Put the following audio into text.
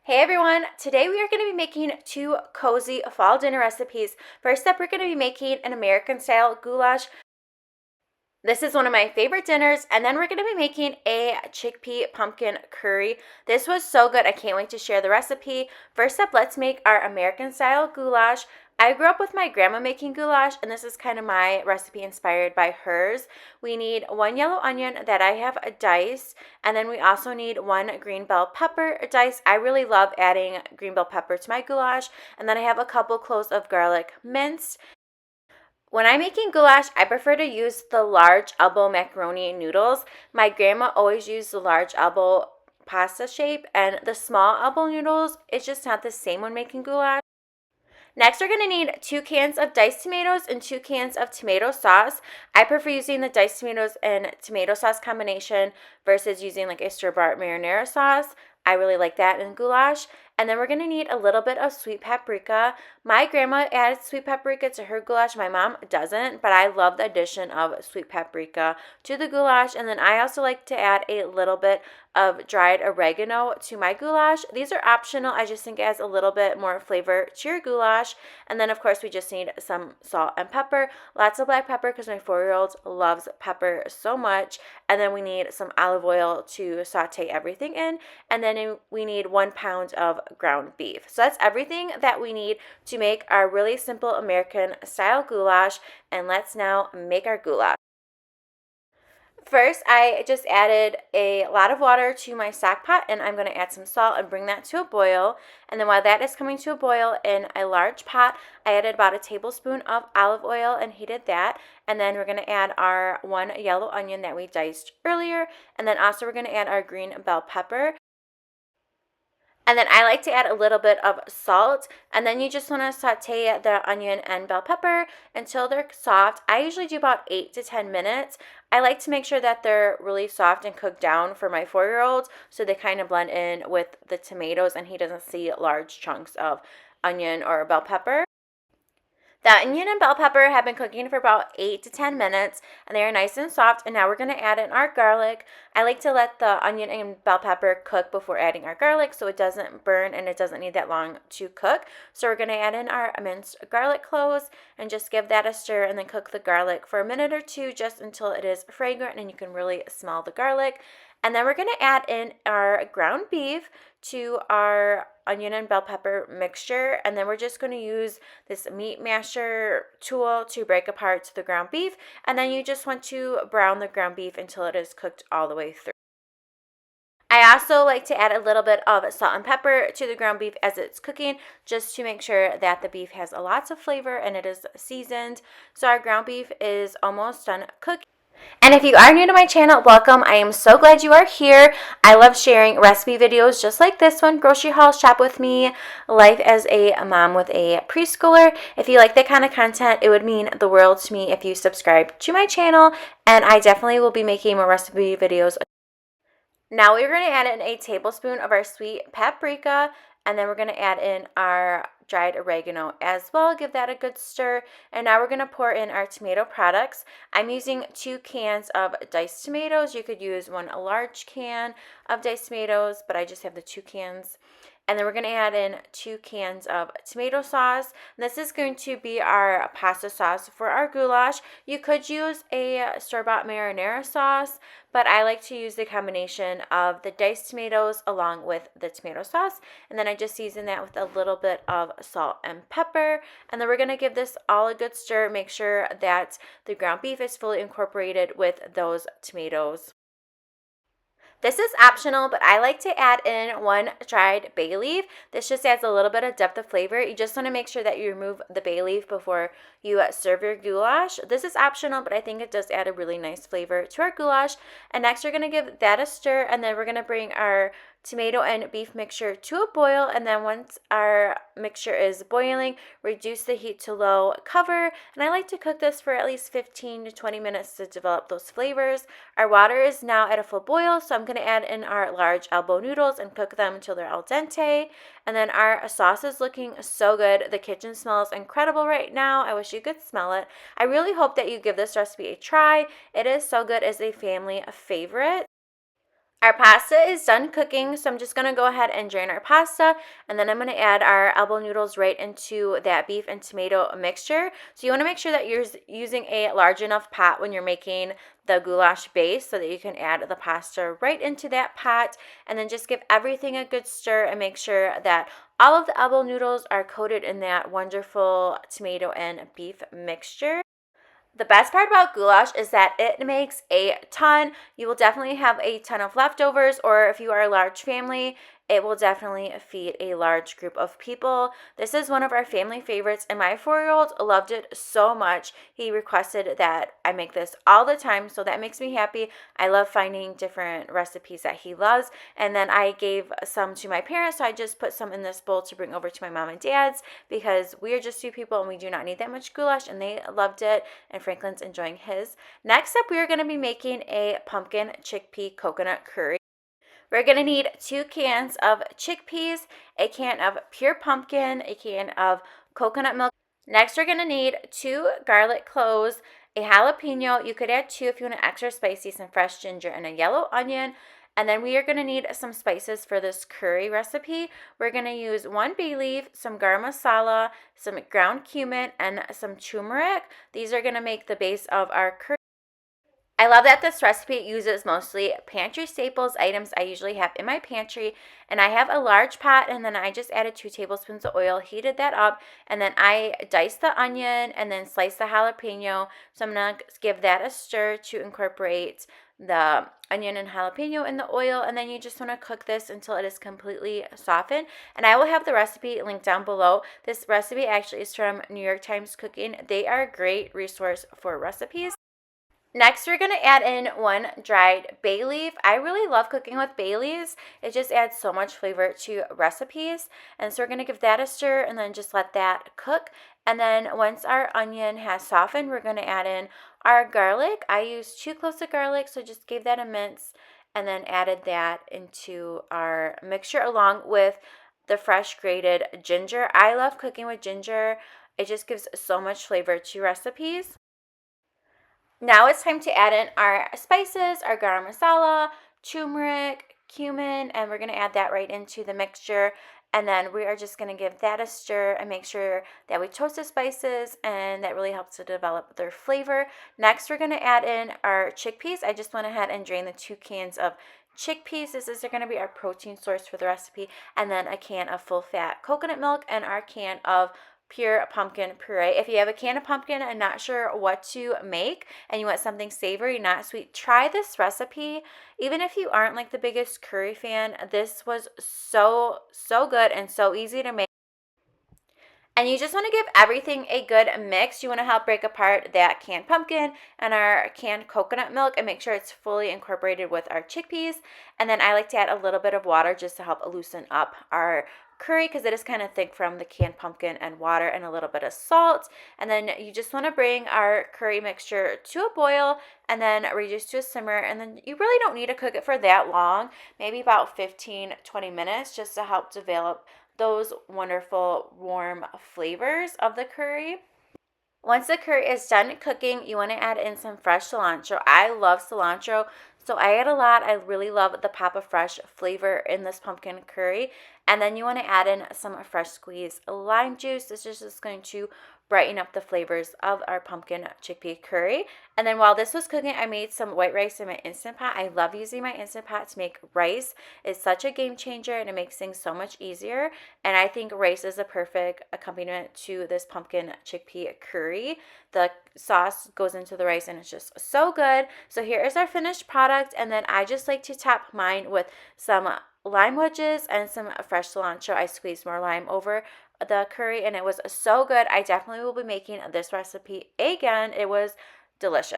Hey everyone, today we are going to be making two cozy fall dinner recipes. First up, we're going to be making an American style goulash. This is one of my favorite dinners, and then we're going to be making a chickpea pumpkin curry. This was so good, I can't wait to share the recipe. First up, let's make our American style goulash. I grew up with my grandma making goulash, and this is kind of my recipe inspired by hers. We need one yellow onion that I have diced, and then we also need one green bell pepper diced. I really love adding green bell pepper to my goulash, and then I have a couple cloves of garlic minced. When I'm making goulash, I prefer to use the large elbow macaroni noodles. My grandma always used the large elbow pasta shape, and the small elbow noodles, it's just not the same when making goulash. Next, we're going to need 2 cans of diced tomatoes and 2 cans of tomato sauce. I prefer using the diced tomatoes and tomato sauce combination versus using like a store-bought marinara sauce. I really like that in goulash. And then we're going to need a little bit of sweet paprika. My grandma adds sweet paprika to her goulash. My mom doesn't, but I love the addition of sweet paprika to the goulash. And then I also like to add a little bit of dried oregano to my goulash. These are optional. I just think it adds a little bit more flavor to your goulash. And then, of course, we just need some salt and pepper. Lots of black pepper because my 4-year-old loves pepper so much. And then we need some olive oil to saute everything in. And then we need 1 pound of ground beef. So that's everything that we need to make our really simple American style goulash. And let's now make our goulash. First, I just added a lot of water to my stock pot, and I'm going to add some salt and bring that to a boil. And then while that is coming to a boil in a large pot, I added about a tablespoon of olive oil and heated that. And then we're going to add our 1 yellow onion that we diced earlier. And then also we're going to add our green bell pepper. And then I like to add a little bit of salt, and then you just want to saute the onion and bell pepper until they're soft. I usually do about 8 to 10 minutes. I like to make sure that they're really soft and cooked down for my 4-year-old so they kind of blend in with the tomatoes and he doesn't see large chunks of onion or bell pepper. The onion and bell pepper have been cooking for about 8 to 10 minutes, and they are nice and soft. And now we're going to add in our garlic. I like to let the onion and bell pepper cook before adding our garlic so it doesn't burn and it doesn't need that long to cook. So we're going to add in our minced garlic cloves and just give that a stir and then cook the garlic for a minute or two just until it is fragrant and you can really smell the garlic. And then we're going to add in our ground beef to our onion and bell pepper mixture. And then we're just going to use this meat masher tool to break apart the ground beef. And then you just want to brown the ground beef until it is cooked all the way through. I also like to add a little bit of salt and pepper to the ground beef as it's cooking, just to make sure that the beef has lots of flavor and it is seasoned. So our ground beef is almost done cooking. And if you are new to my channel, welcome. I am so glad you are here. I love sharing recipe videos just like this one, grocery haul, shop with me, life as a mom with a preschooler. If you like that kind of content, it would mean the world to me if you subscribe to my channel, and I definitely will be making more recipe videos. Now we're going to add in a tablespoon of our sweet paprika, and then we're going to add in our dried oregano as well. Give that a good stir. And now we're going to pour in our tomato products. I'm using 2 cans of diced tomatoes. You could use one large can of diced tomatoes, but I just have the 2 cans. And then we're going to add in 2 cans of tomato sauce. This is going to be our pasta sauce for our goulash. You could use a store-bought marinara sauce, but I like to use the combination of the diced tomatoes along with the tomato sauce. And then I just season that with a little bit of salt and pepper. And then we're going to give this all a good stir. Make sure that the ground beef is fully incorporated with those tomatoes. This is optional, but I like to add in 1 dried bay leaf. This just adds a little bit of depth of flavor. You just want to make sure that you remove the bay leaf before you serve your goulash. This is optional, but I think it does add a really nice flavor to our goulash. And next, we're going to give that a stir, and then we're going to bring our tomato and beef mixture to a boil. And then once our mixture is boiling, reduce the heat to low, cover. And I like to cook this for at least 15 to 20 minutes to develop those flavors. Our water is now at a full boil, so I'm going to add in our large elbow noodles and cook them until they're al dente. And then our sauce is looking so good. The kitchen smells incredible right now. I wish you could smell it. I really hope that you give this recipe a try. It is so good as a family favorite. Our pasta is done cooking, so I'm just going to go ahead and drain our pasta, and then I'm going to add our elbow noodles right into that beef and tomato mixture. So you want to make sure that you're using a large enough pot when you're making the goulash base so that you can add the pasta right into that pot, and then just give everything a good stir and make sure that all of the elbow noodles are coated in that wonderful tomato and beef mixture. The best part about goulash is that it makes a ton. You will definitely have a ton of leftovers, or if you are a large family, it will definitely feed a large group of people. This is one of our family favorites, and my 4-year-old loved it so much. He requested that I make this all the time, so that makes me happy. I love finding different recipes that he loves, and then I gave some to my parents, so I just put some in this bowl to bring over to my mom and dad's because we are just 2 people and we do not need that much goulash, and they loved it, and Franklin's enjoying his. Next up, we are going to be making a pumpkin chickpea coconut curry. We're going to need 2 cans of chickpeas, a can of pure pumpkin, a can of coconut milk. Next, we're going to need 2 garlic cloves, a jalapeno. You could add 2 if you want it extra spicy, some fresh ginger, and a yellow onion. And then we are going to need some spices for this curry recipe. We're going to use 1 bay leaf, some garam masala, some ground cumin, and some turmeric. These are going to make the base of our curry. I love that this recipe uses mostly pantry staples, items I usually have in my pantry, and I have a large pot, and then I just added 2 tablespoons of oil, heated that up, and then I diced the onion and then sliced the jalapeno. So I'm going to give that a stir to incorporate the onion and jalapeno in the oil, and then you just want to cook this until it is completely softened. And I will have the recipe linked down below. This recipe actually is from New York Times Cooking. They are a great resource for recipes. Next, we're going to add in 1 dried bay leaf. I really love cooking with bay leaves. It just adds so much flavor to recipes. And so we're going to give that a stir and then just let that cook. And then once our onion has softened, we're going to add in our garlic. I used 2 cloves of garlic, so just gave that a mince and then added that into our mixture along with the fresh grated ginger. I love cooking with ginger. It just gives so much flavor to recipes. Now it's time to add in our spices, our garam masala, turmeric, cumin, and we're going to add that right into the mixture. And then we are just going to give that a stir and make sure that we toast the spices, and that really helps to develop their flavor. Next, we're going to add in our chickpeas. I just went ahead and drained the 2 cans of chickpeas. This is going to be our protein source for the recipe. And then a can of full-fat coconut milk and our can of pure pumpkin puree. If you have a can of pumpkin and not sure what to make and you want something savory, not sweet, try this recipe. Even if you aren't like the biggest curry fan, this was so good and so easy to make. And you just want to give everything a good mix. You want to help break apart that canned pumpkin and our canned coconut milk and make sure it's fully incorporated with our chickpeas. And then I like to add a little bit of water just to help loosen up our curry because it is kind of thick from the canned pumpkin and water, and a little bit of salt. And then you just want to bring our curry mixture to a boil and then reduce to a simmer. And then you really don't need to cook it for that long, maybe about 15-20 minutes, just to help develop those wonderful warm flavors of the curry. Once the curry is done cooking, you want to add in some fresh cilantro. I love cilantro, so I add a lot. I really love the pop of fresh flavor in this pumpkin curry. And then you want to add in some fresh squeezed lime juice. This is just going to brighten up the flavors of our pumpkin chickpea curry. And then while this was cooking, I made some white rice in my Instant Pot. I love using my Instant Pot to make rice. It's such a game changer and it makes things so much easier. And I think rice is a perfect accompaniment to this pumpkin chickpea curry. The sauce goes into the rice and it's just so good. So here is our finished product, and then I just like to top mine with some lime wedges and some fresh cilantro. I squeezed more lime over the curry and it was so good. I definitely will be making this recipe again. It was delicious.